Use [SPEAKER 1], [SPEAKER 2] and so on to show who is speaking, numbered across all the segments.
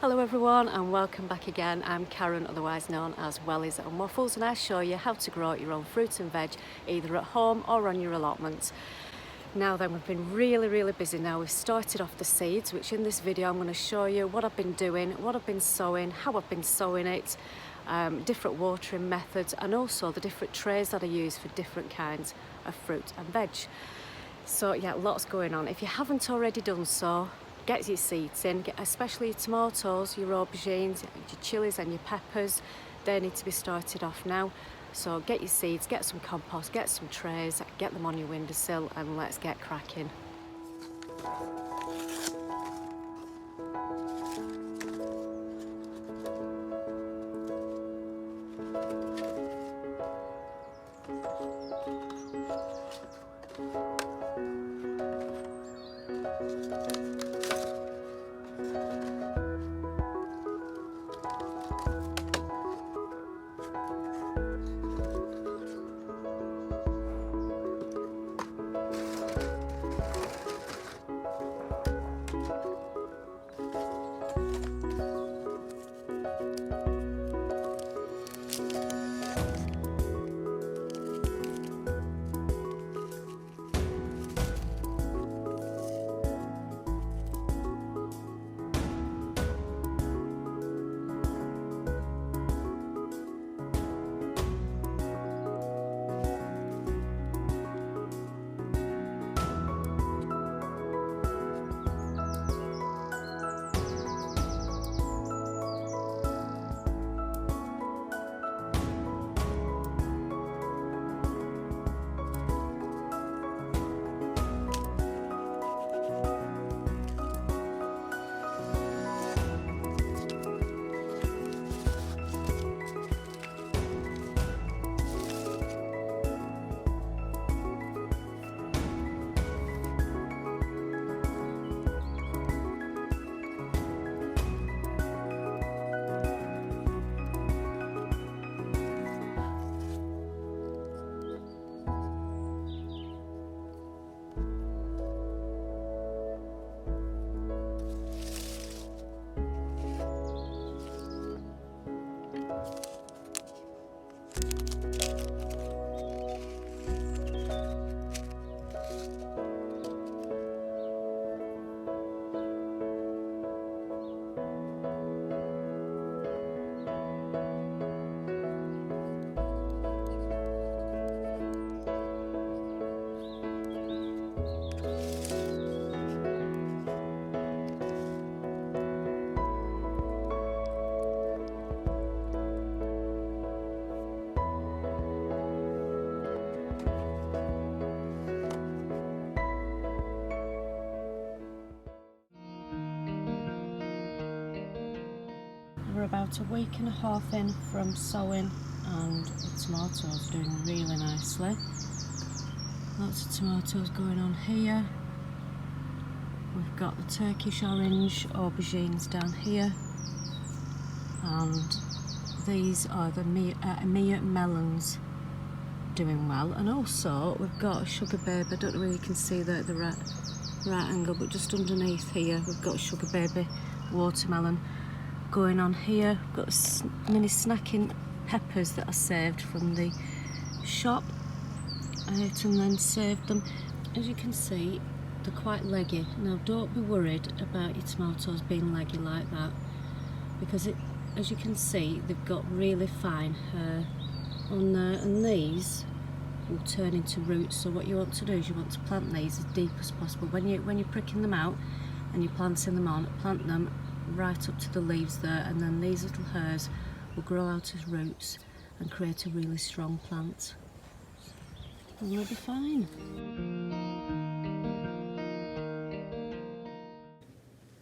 [SPEAKER 1] Hello everyone and welcome back again. I'm Karen, otherwise known as Wellies and Waffles, and I show you how to grow your own fruit and veg either at home or on your allotment. Now then, we've been really busy now. We've started off the seeds, which in this video I'm going to show you what I've been doing, what I've been sowing, how I've been sowing it, different watering methods, and also the different trays that I use for different kinds of fruit and veg. So yeah, lots going on. If you haven't already done so, get your seeds in, especially your tomatoes, your aubergines, your chillies and your peppers. They need to be started off now. So get your seeds, get some compost, get some trays, get them on your windowsill, and let's get cracking. We're about a week and a half in from sowing, and the tomatoes are doing really nicely. Lots of tomatoes going on here. We've got the Turkish orange aubergines down here, and these are the melons doing well. And also we've got a sugar baby. I don't know whether you can see that at the right angle, but just underneath here we've got a sugar baby watermelon going on here. I've got mini snacking peppers that I saved from the shop. I ate and then saved them. As you can see, they're quite leggy. Now don't be worried about your tomatoes being leggy like that, because as you can see, they've got really fine hair on there, and these will turn into roots. So what you want to do is you want to plant these as deep as possible. When you're pricking them out and you're planting them on, plant them right up to the leaves there, and then these little hairs will grow out as roots and create a really strong plant, and you'll be fine.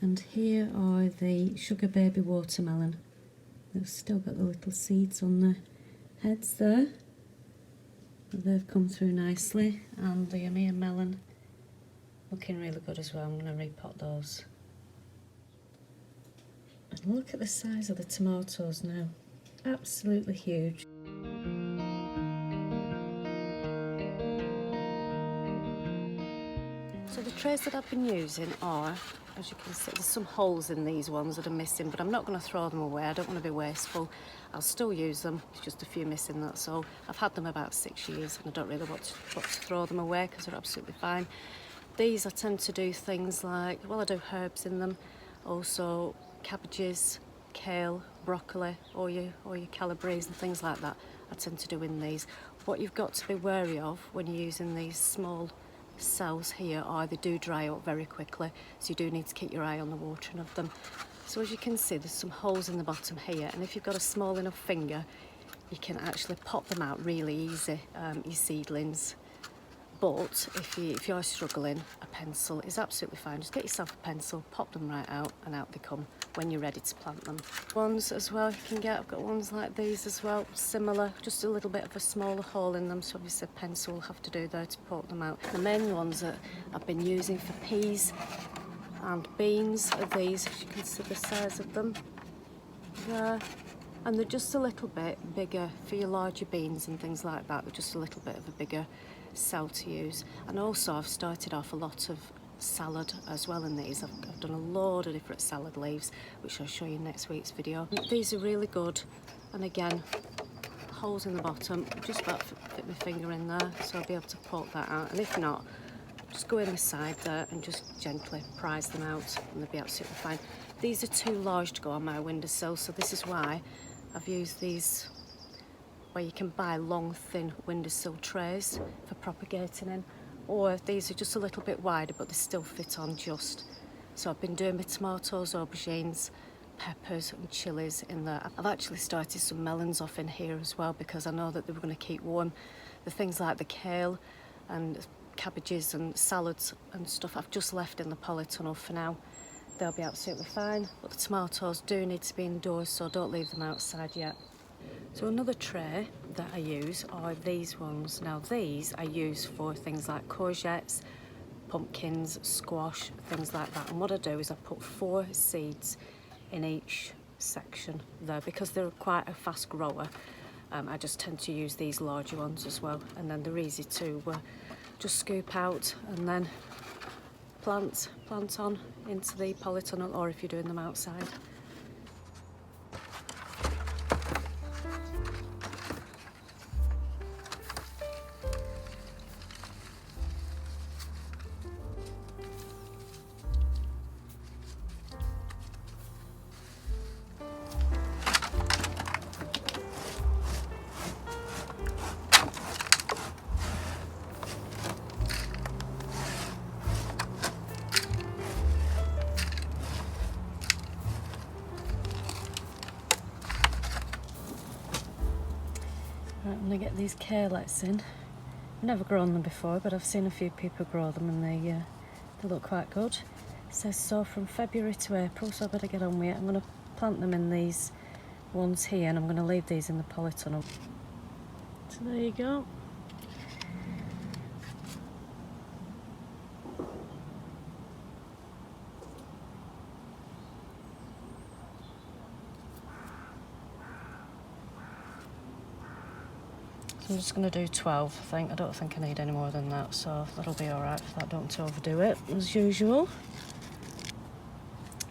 [SPEAKER 1] And here are the sugar baby watermelon. They've still got the little seeds on the heads there, but they've come through nicely. And the Amir melon looking really good as well. I'm going to repot those. And look at the size of the tomatoes now, absolutely huge. So the trays that I've been using are, as you can see, there's some holes in these ones that are missing, but I'm not going to throw them away. I don't want to be wasteful. I'll still use them. It's just a few missing, that's all. I've had them about 6 years and I don't really want to throw them away because they're absolutely fine. These I tend to do things like, well, I do herbs in them, also cabbages, kale, broccoli, or your calabrese and things like that. I tend to do in these. What you've got to be wary of when you're using these small cells here are they do dry up very quickly, so you do need to keep your eye on the watering of them. So as you can see, there's some holes in the bottom here, and if you've got a small enough finger, you can actually pop them out really easy, your seedlings. But if you're struggling, a pencil is absolutely fine. Just get yourself a pencil, pop them right out, and out they come when you're ready to plant them. Ones as well you can get, I've got ones like these as well, similar, just a little bit of a smaller hole in them, so obviously a pencil will have to do there to poke them out. The main ones that I've been using for peas and beans are these, as you can see the size of them there. And they're just a little bit bigger for your larger beans and things like that. They're just a little bit of a bigger cell to use. And also I've started off a lot of salad as well in these. I've done a load of different salad leaves, which I'll show you in next week's video. These are really good, and again, holes in the bottom, just about fit my finger in there, so I'll be able to poke that out. And if not, just go in the side there and just gently prise them out and they'll be absolutely fine. These are too large to go on my windowsill, so this is why I've used these, where you can buy long thin windowsill trays for propagating in, or these are just a little bit wider but they still fit on just. So I've been doing my tomatoes, aubergines, peppers and chillies in there. I've actually started some melons off in here as well because I know that they were going to keep warm. The things like the kale and cabbages and salads and stuff I've just left in the polytunnel for now. They'll be absolutely fine, but the tomatoes do need to be indoors, so don't leave them outside yet. So another tray that I use are these ones. Now these I use for things like courgettes, pumpkins, squash, things like that. And what I do is I put 4 seeds in each section there because they're quite a fast grower. I just tend to use these larger ones as well, and then they're easy to just scoop out and then plant on into the polytunnel, or if you're doing them outside. Right, I'm going to get these carelets in. I've never grown them before, but I've seen a few people grow them and they look quite good. It says so from February to April, so I better get on with it. I'm going to plant them in these ones here and I'm going to leave these in the polytunnel. So there you go. I'm just going to do 12, I think. I don't think I need any more than that, so that'll be alright for that. Don't overdo it, as usual.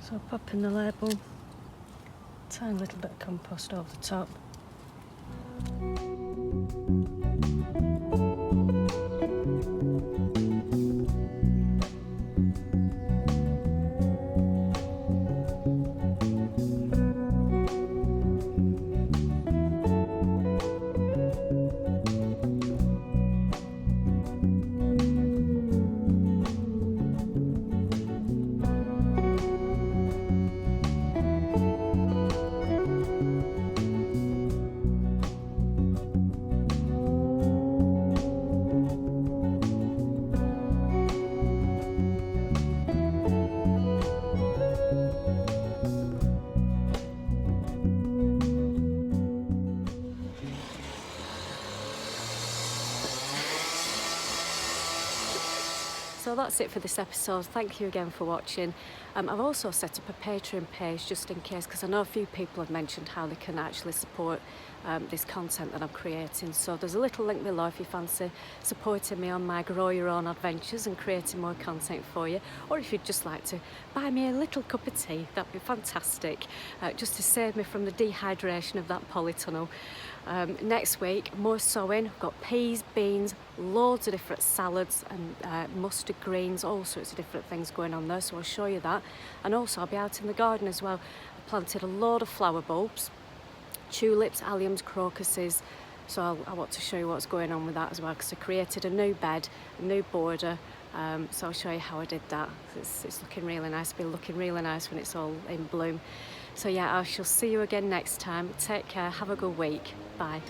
[SPEAKER 1] So pop in the label, tiny little bit of compost over the top. So that's it for this episode. Thank you again for watching. I've also set up a Patreon page just in case, because I know a few people have mentioned how they can actually support this content that I'm creating. So there's a little link below if you fancy supporting me on my grow your own adventures and creating more content for you, or if you'd just like to buy me a little cup of tea, that'd be fantastic, just to save me from the dehydration of that polytunnel. Next week, more sowing. I've got peas, beans, loads of different salads and mustard greens, all sorts of different things going on there, so I'll show you that. And also I'll be out in the garden as well. I planted a load of flower bulbs, tulips, alliums, crocuses, so I want to show you what's going on with that as well, because I created a new bed, a new border, so I'll show you how I did that. It's looking really nice. It'll be looking really nice when it's all in bloom. So yeah, I shall see you again next time. Take care, have a good week, bye.